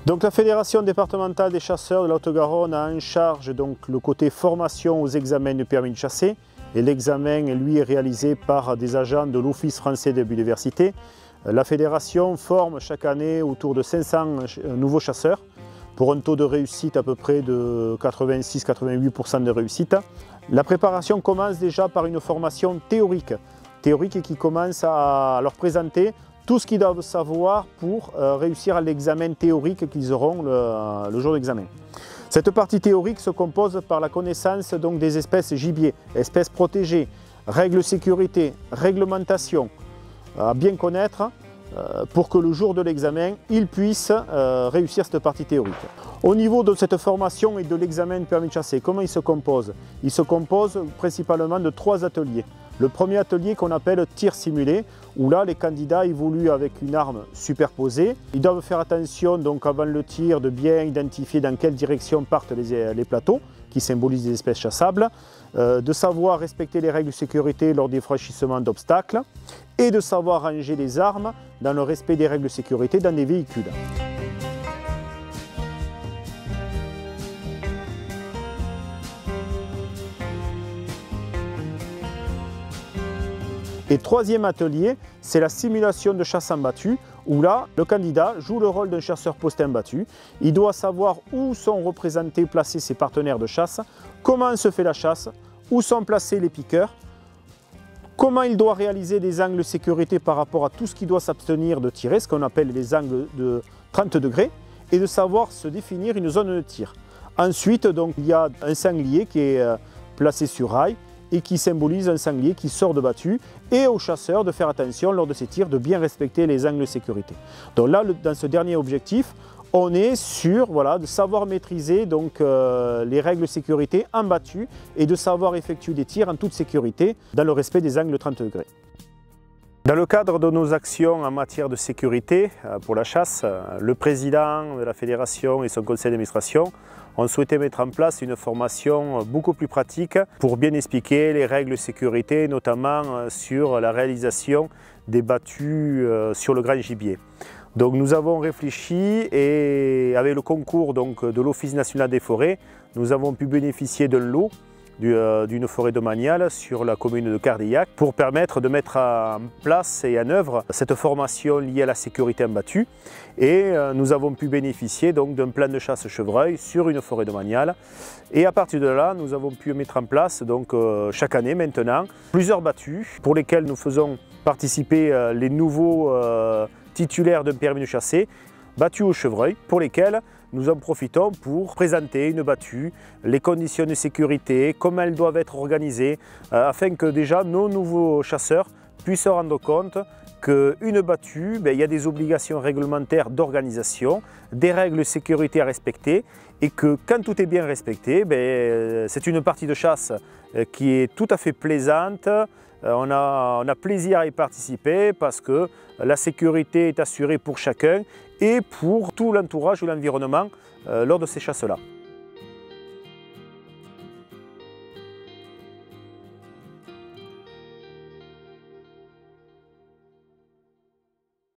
Donc la Fédération départementale des chasseurs de la Haute-Garonne a en charge donc, le côté formation aux examens du permis de chasser. Et l'examen, lui, est réalisé par des agents de l'Office français de biodiversité. La Fédération forme chaque année autour de 500 nouveaux chasseurs pour un taux de réussite à peu près de 86-88% de réussite. La préparation commence déjà par une formation théorique qui commence à leur présenter tout ce qu'ils doivent savoir pour réussir à l'examen théorique qu'ils auront le jour d'examen. Cette partie théorique se compose par la connaissance donc, des espèces gibier, espèces protégées, règles de sécurité, réglementation à bien connaître pour que le jour de l'examen, ils puissent réussir cette partie théorique. Au niveau de cette formation et de l'examen de permis de chasser, comment il se compose? Il se compose principalement de 3 ateliers. Le premier atelier qu'on appelle tir simulé, où là les candidats évoluent avec une arme superposée. Ils doivent faire attention donc avant le tir de bien identifier dans quelle direction partent les plateaux, qui symbolisent les espèces chassables, de savoir respecter les règles de sécurité lors des franchissements d'obstacles et de savoir ranger les armes dans le respect des règles de sécurité dans des véhicules. Et troisième atelier, c'est la simulation de chasse en battu, où là, le candidat joue le rôle d'un chasseur postin battu. Il doit savoir où sont représentés, placés ses partenaires de chasse, comment se fait la chasse, où sont placés les piqueurs, comment il doit réaliser des angles de sécurité par rapport à tout ce qui doit s'abstenir de tirer, ce qu'on appelle les angles de 30 degrés, et de savoir se définir une zone de tir. Ensuite, donc, il y a un sanglier qui est placé sur rail, et qui symbolise un sanglier qui sort de battu, et aux chasseurs de faire attention lors de ces tirs, de bien respecter les angles de sécurité. Donc là, dans ce dernier objectif, on est sur de savoir maîtriser donc, les règles de sécurité en battu et de savoir effectuer des tirs en toute sécurité dans le respect des angles de 30 degrés. Dans le cadre de nos actions en matière de sécurité pour la chasse, le président de la fédération et son conseil d'administration ont souhaité mettre en place une formation beaucoup plus pratique pour bien expliquer les règles de sécurité, notamment sur la réalisation des battus sur le grand gibier. Donc nous avons réfléchi et avec le concours donc, de l'Office national des forêts, nous avons pu bénéficier d'un lot d'une forêt domaniale sur la commune de Cardeillac pour permettre de mettre en place et en œuvre cette formation liée à la sécurité en battu. Et nous avons pu bénéficier donc d'un plan de chasse chevreuil sur une forêt domaniale. Et à partir de là, nous avons pu mettre en place donc, chaque année maintenant plusieurs battus pour lesquels nous faisons participer les nouveaux titulaires d'un permis de chasser, battus au chevreuil, pour lesquels nous en profitons pour présenter une battue, les conditions de sécurité, comment elles doivent être organisées, afin que déjà nos nouveaux chasseurs puissent se rendre compte qu'une battue, il y a des obligations réglementaires d'organisation, des règles de sécurité à respecter, et que quand tout est bien respecté, c'est une partie de chasse qui est tout à fait plaisante. On a plaisir à y participer parce que la sécurité est assurée pour chacun et pour tout l'entourage ou l'environnement lors de ces chasses-là.